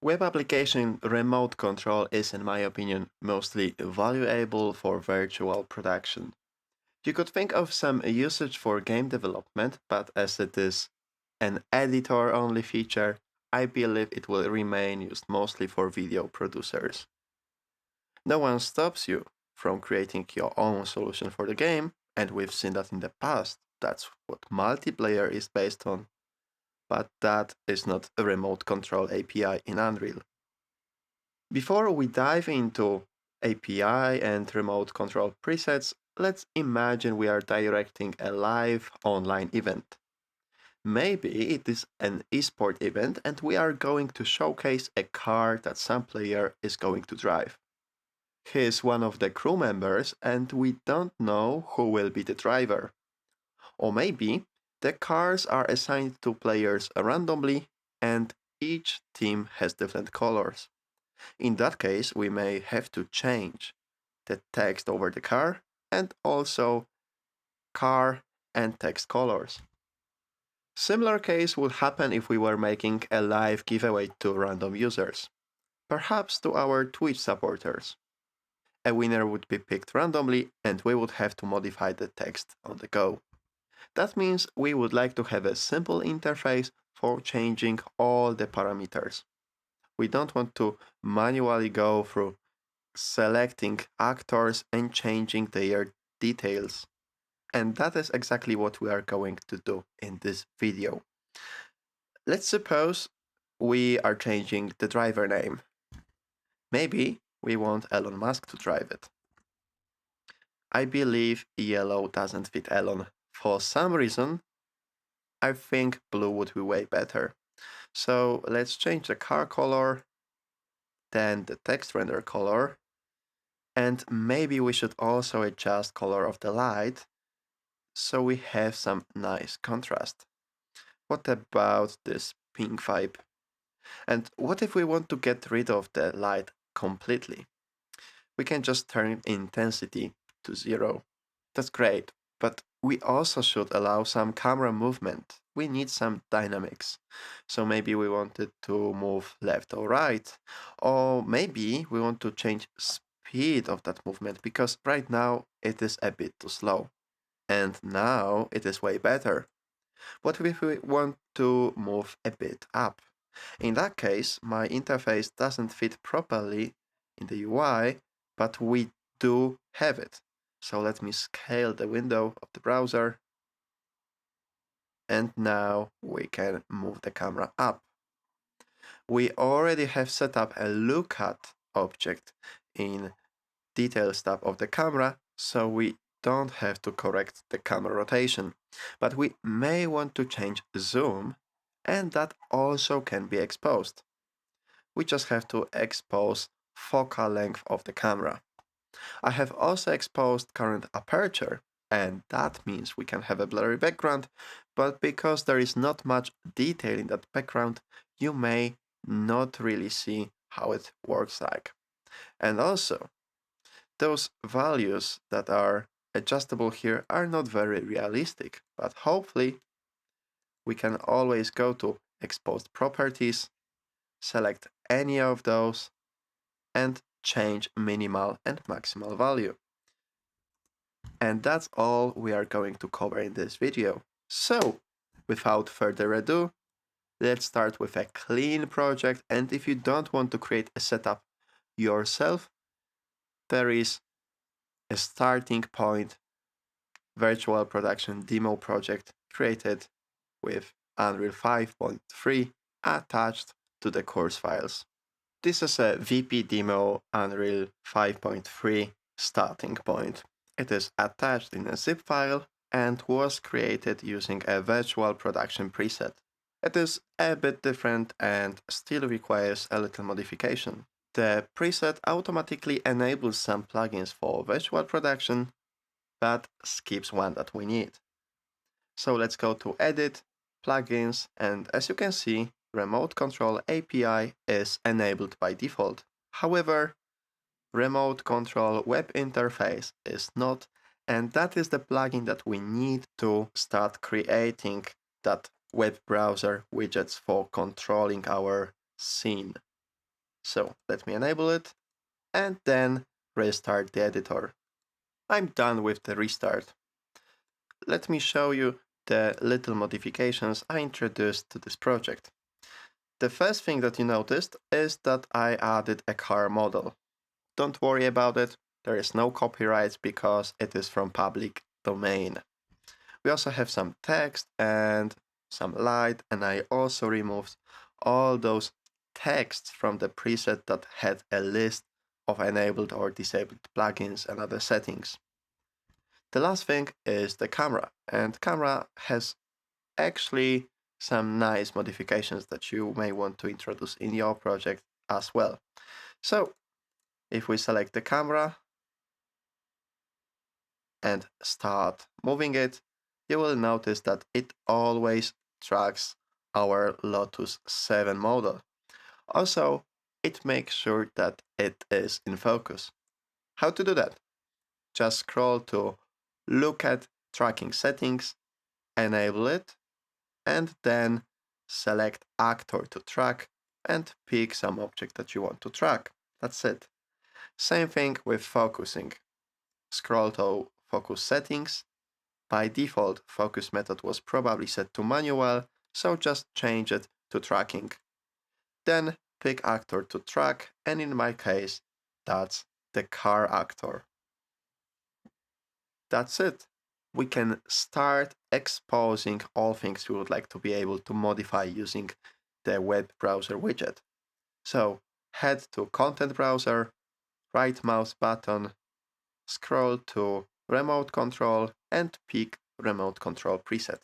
Web application remote control is, in my opinion, mostly valuable for virtual production. You could think of some usage for game development, but as it is an editor-only feature, I believe it will remain used mostly for video producers. No one stops you from creating your own solution for the game, and we've seen that in the past. That's what multiplayer is based on, but that is not a remote control API in Unreal. Before we dive into API and remote control presets, let's imagine we are directing a live online event. Maybe it is an esport event and we are going to showcase a car that some player is going to drive. He is one of the crew members and we don't know who will be the driver. Or maybe the cars are assigned to players randomly and each team has different colors. In that case, we may have to change the text over the car and also car and text colors. Similar case would happen if we were making a live giveaway to random users, perhaps to our Twitch supporters. A winner would be picked randomly and we would have to modify the text on the go. That means we would like to have a simple interface for changing all the parameters. We don't want to manually go through selecting actors and changing their details. And that is exactly what we are going to do in this video. Let's suppose we are changing the driver name. Maybe we want Elon Musk to drive it. I believe yellow doesn't fit Elon. For some reason, I think blue would be way better. So let's change the car color, then the text render color, and maybe we should also adjust color of the light so we have some nice contrast. What about this pink vibe? And what if we want to get rid of the light completely? We can just turn intensity to 0. That's great, but we also should allow some camera movement. We need some dynamics. So maybe we want it to move left or right, or maybe we want to change speed of that movement because right now it is a bit too slow. And now it is way better. What if we want to move a bit up? In that case, my interface doesn't fit properly in the UI, but we do have it. So let me scale the window of the browser. And now we can move the camera up. We already have set up a look at object in details tab of the camera, so we don't have to correct the camera rotation. But we may want to change zoom, and that also can be exposed. We just have to expose focal length of the camera. I have also exposed current aperture, and that means we can have a blurry background, but because there is not much detail in that background, you may not really see how it works like. And also, those values that are adjustable here are not very realistic, but hopefully we can always go to exposed properties, select any of those, and change minimal and maximal value. And that's all we are going to cover in this video. So, without further ado, let's start with a clean project, and if you don't want to create a setup yourself, there is a starting point virtual production demo project created with Unreal 5.3 attached to the course files. This is a VP demo Unreal 5.3 starting point. It is attached in a zip file and was created using a virtual production preset. It is a bit different and still requires a little modification. The preset automatically enables some plugins for virtual production, but skips one that we need. So let's go to Edit, Plugins, and as you can see, Remote Control API is enabled by default. However, Remote Control Web Interface is not, and that is the plugin that we need to start creating that web browser widgets for controlling our scene. So let me enable it and then restart the editor. I'm done with the restart. Let me show you the little modifications I introduced to this project. The first thing that you noticed is that I added a car model. Don't worry about it, there is no copyright because it is from public domain. We also have some text and some light, and I also removed all those texts from the preset that had a list of enabled or disabled plugins and other settings. The last thing is the camera, and camera has actually some nice modifications that you may want to introduce in your project as well. So if we select the camera and start moving it, you will notice that it always tracks our Lotus 7 model. Also, it makes sure that it is in focus. How to do that? Just scroll to Look at Tracking Settings, enable it, and then select Actor to track and pick some object that you want to track. That's it. Same thing with focusing. Scroll to Focus Settings. By default, focus method was probably set to manual, so just change it to tracking. Then pick actor to track, and in my case, that's the car actor. That's it. We can start exposing all things we would like to be able to modify using the web browser widget. So head to Content Browser, right mouse button, scroll to Remote Control, and pick Remote Control preset.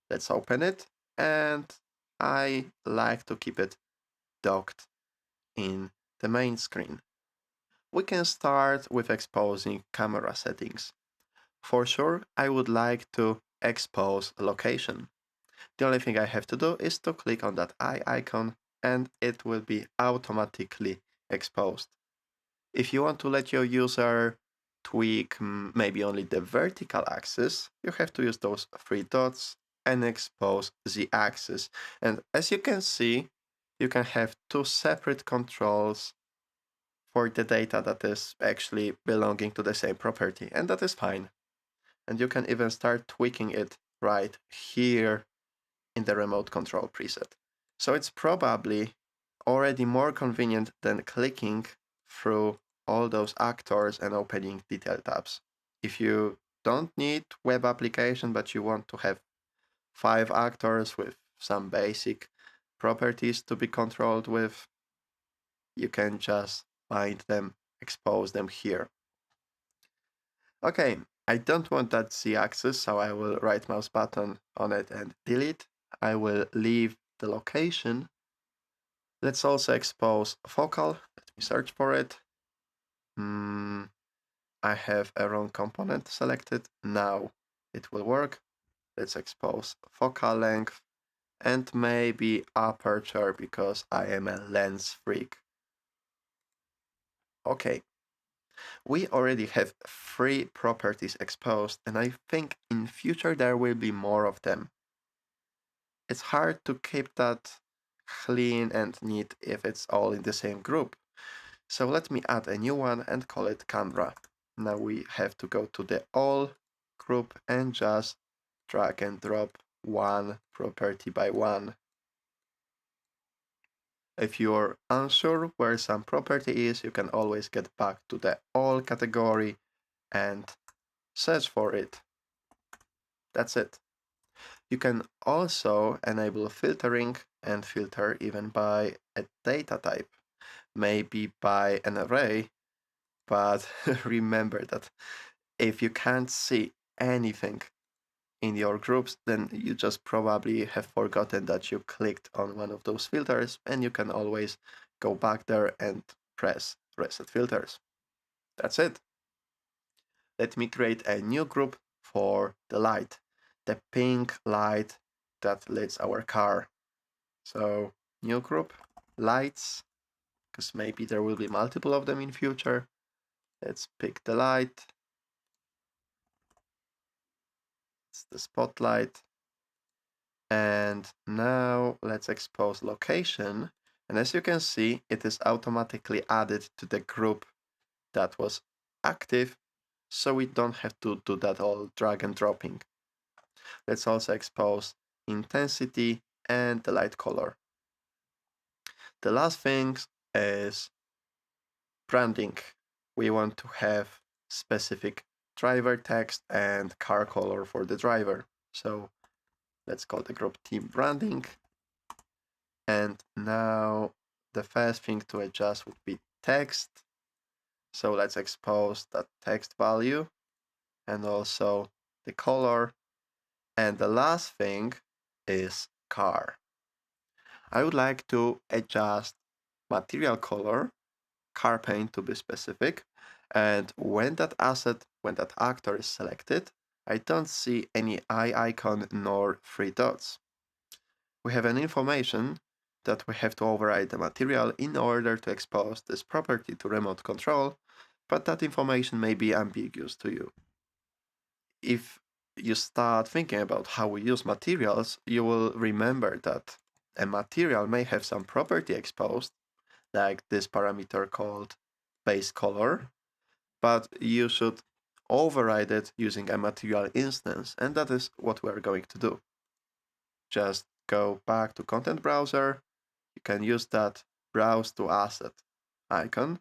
Let's open it, and I like to keep it docked in the main screen. We can start with exposing camera settings. For sure, I would like to expose location. The only thing I have to do is to click on that eye icon and it will be automatically exposed. If you want to let your user tweak maybe only the vertical axis, you have to use those three dots and expose the axis. And as you can see, you can have two separate controls for the data that is actually belonging to the same property, and that is fine. And you can even start tweaking it right here in the remote control preset. So it's probably already more convenient than clicking through all those actors and opening detail tabs. If you don't need web application, but you want to have 5 actors with some basic properties to be controlled with, you can just find them, expose them here. Okay, I don't want that z-axis, so I will right mouse button on it and delete. I will leave the location. Let's also expose focal. Let me search for it. I have a wrong component selected. Now it will work. Let's expose focal length and maybe aperture because I am a lens freak. Okay, we already have 3 properties exposed, and I think in future there will be more of them. It's hard to keep that clean and neat if it's all in the same group. So let me add a new one and call it camera. Now we have to go to the all group and just drag and drop one property by one. If you're unsure where some property is, you can always get back to the all category and search for it. That's it. You can also enable filtering and filter even by a data type, maybe by an array, but remember that if you can't see anything in your groups, then you just probably have forgotten that you clicked on one of those filters, and you can always go back there and press reset filters. That's it. Let me create a new group for the light, the pink light that lights our car. So new group, lights, because maybe there will be multiple of them in future. Let's pick the light. It's the spotlight. And now let's expose location. And as you can see, it is automatically added to the group that was active, so we don't have to do that all drag and dropping. Let's also expose intensity and the light color. The last thing is branding. We want to have specific driver text and car color for the driver. So let's call the group team branding. And now the first thing to adjust would be text. So let's expose that text value and also the color. And the last thing is car. I would like to adjust material color, car paint to be specific. And when that actor is selected, I don't see any eye icon nor three dots. We have an information that we have to override the material in order to expose this property to remote control, but that information may be ambiguous to you. If you start thinking about how we use materials, you will remember that a material may have some property exposed, like this parameter called base color, but you should override it using a material instance, and that is what we're going to do. Just go back to content browser. You can use that browse to asset icon,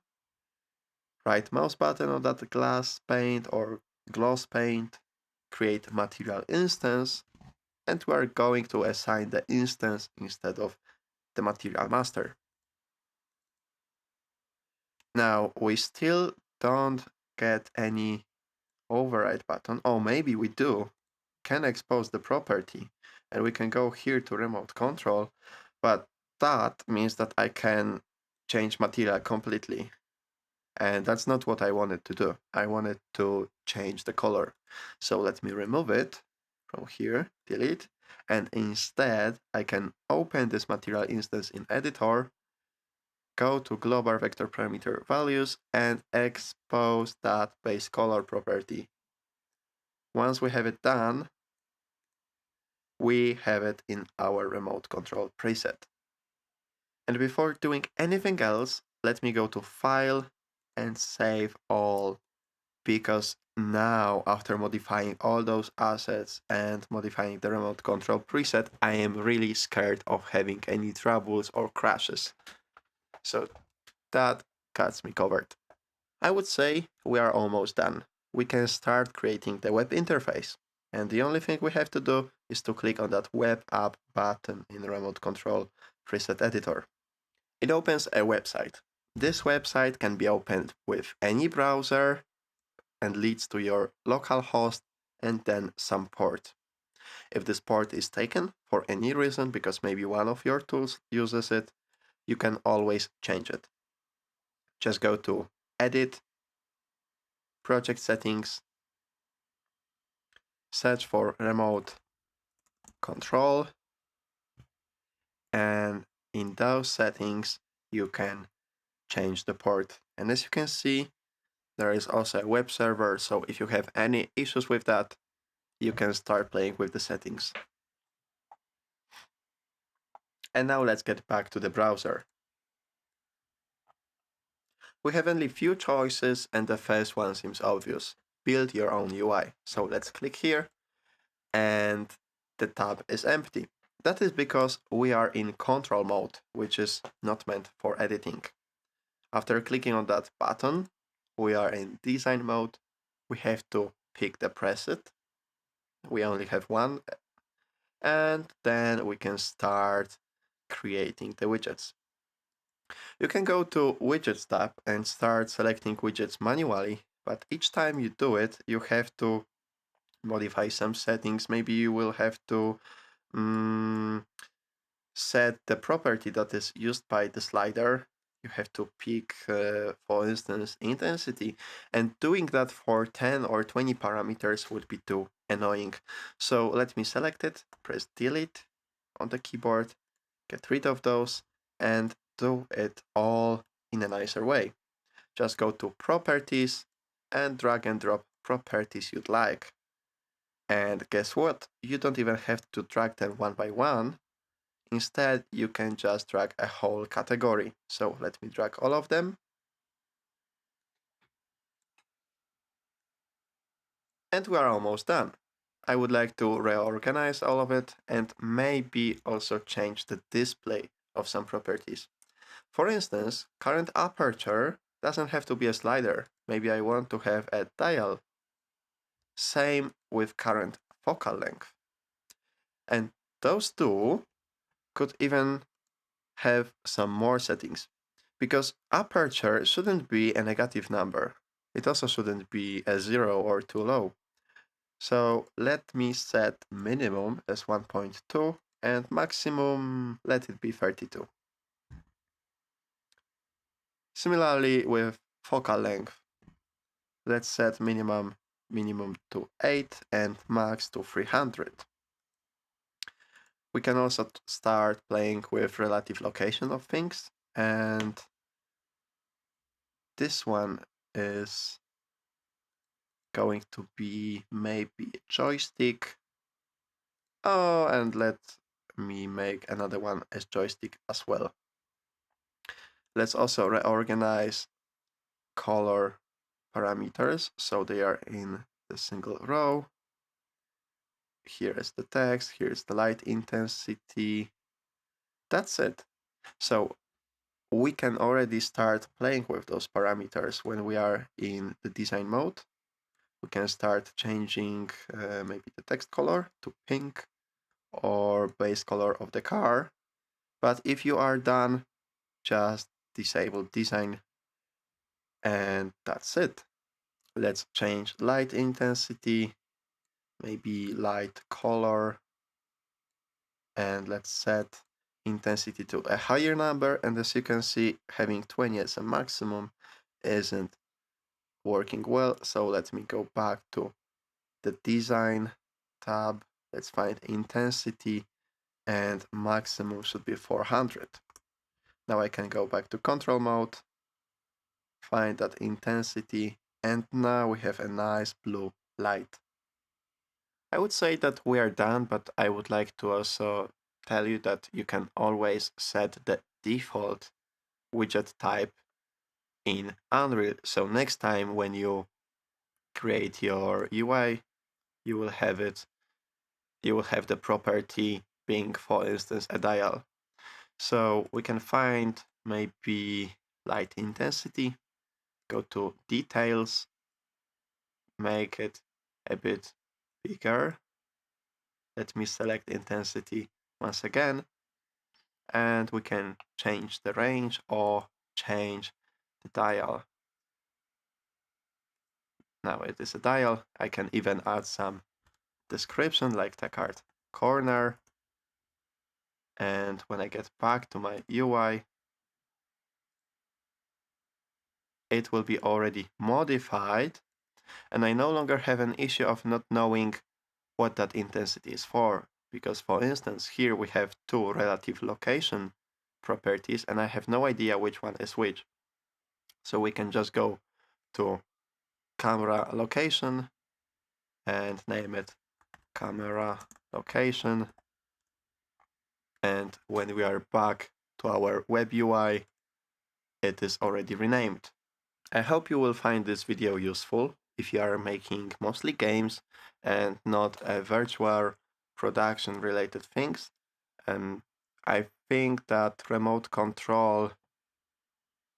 right mouse button on that glass paint or gloss paint, create material instance, and we are going to assign the instance instead of the material master. Now we still don't get any override button. Oh, maybe we do. Can expose the property, and we can go here to remote control, but that means that I can change material completely. And that's not what I wanted to do. I wanted to change the color. So let me remove it from here, delete, and instead I can open this material instance in editor, go to global vector parameter values and expose that base color property. Once we have it done, we have it in our remote control preset. And before doing anything else, let me go to File and Save All, because now, after modifying all those assets and modifying the remote control preset, I am really scared of having any troubles or crashes. So that cuts me covered. I would say we are almost done. We can start creating the web interface. And the only thing we have to do is to click on that WebApp button in the remote control preset editor. It opens a website. This website can be opened with any browser and leads to your local host and then some port. If this port is taken for any reason, because maybe one of your tools uses it, you can always change it. Just go to Edit, Project Settings, search for Remote Control, and in those settings you can change the port. And as you can see, there is also a web server, so if you have any issues with that, you can start playing with the settings. And now let's get back to the browser. We have only few choices, and the first one seems obvious. Build your own UI. So let's click here, and the tab is empty. That is because we are in control mode, which is not meant for editing. After clicking on that button, we are in design mode. We have to pick the preset. We only have one, and then we can start creating the widgets. You can go to Widgets tab and start selecting widgets manually, but each time you do it, you have to modify some settings. Maybe you will have to set the property that is used by the slider. You have to pick, for instance, intensity, and doing that for 10 or 20 parameters would be too annoying. So let me select it, press delete on the keyboard, get rid of those, and do it all in a nicer way. Just go to properties and drag and drop properties you'd like. And guess what? You don't even have to drag them one by one. Instead, you can just drag a whole category. So let me drag all of them. And we are almost done. I would like to reorganize all of it and maybe also change the display of some properties. For instance, current aperture doesn't have to be a slider. Maybe I want to have a dial. Same with current focal length. And those two could even have some more settings. Because aperture shouldn't be a negative number. It also shouldn't be a 0 or too low. So let me set minimum as 1.2 and maximum let it be 32. Similarly with focal length, let's set minimum to 8 and max to 300. We can also start playing with relative location of things, and this one is going to be maybe a joystick. Oh, and let me make another one as joystick as well. Let's also reorganize color parameters so they are in the single row. Here is the text, here is the light intensity. That's it. So we can already start playing with those parameters when we are in the design mode. We can start changing maybe the text color to pink or base color of the car. But if you are done, just disable design and that's it. Let's change light intensity, maybe light color, and let's set intensity to a higher number. And as you can see, having 20 as a maximum isn't working well. So let me go back to the design tab. Let's find intensity and maximum should be 400. Now I can go back to control mode, find that intensity, and now we have a nice blue light. I would say that we are done, but I would like to also tell you that you can always set the default widget type in Unreal. So next time when you create your UI, you will have it, you will have the property being, for instance, a dial. So we can find maybe light intensity, go to details, make it a bit bigger. Let me select intensity once again, and we can change the range or change the dial. Now it is a dial. I can even add some description like the card corner. And when I get back to my UI, it will be already modified. And I no longer have an issue of not knowing what that intensity is for. Because for instance, here we have two relative location properties and I have no idea which one is which. So we can just go to camera location and name it camera location. And when we are back to our web UI, it is already renamed. I hope you will find this video useful if you are making mostly games and not virtual production related things. And I think that remote control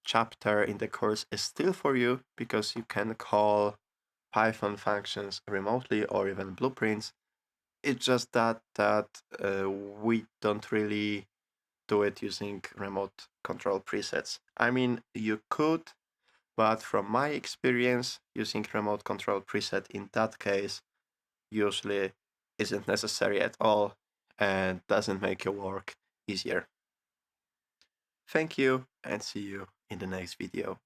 chapter in the course is still for you because you can call Python functions remotely or even blueprints. It's just that we don't really do it using remote control presets. I mean, you could, but from my experience, using remote control preset in that case usually isn't necessary at all and doesn't make your work easier. Thank you and see you in the next video.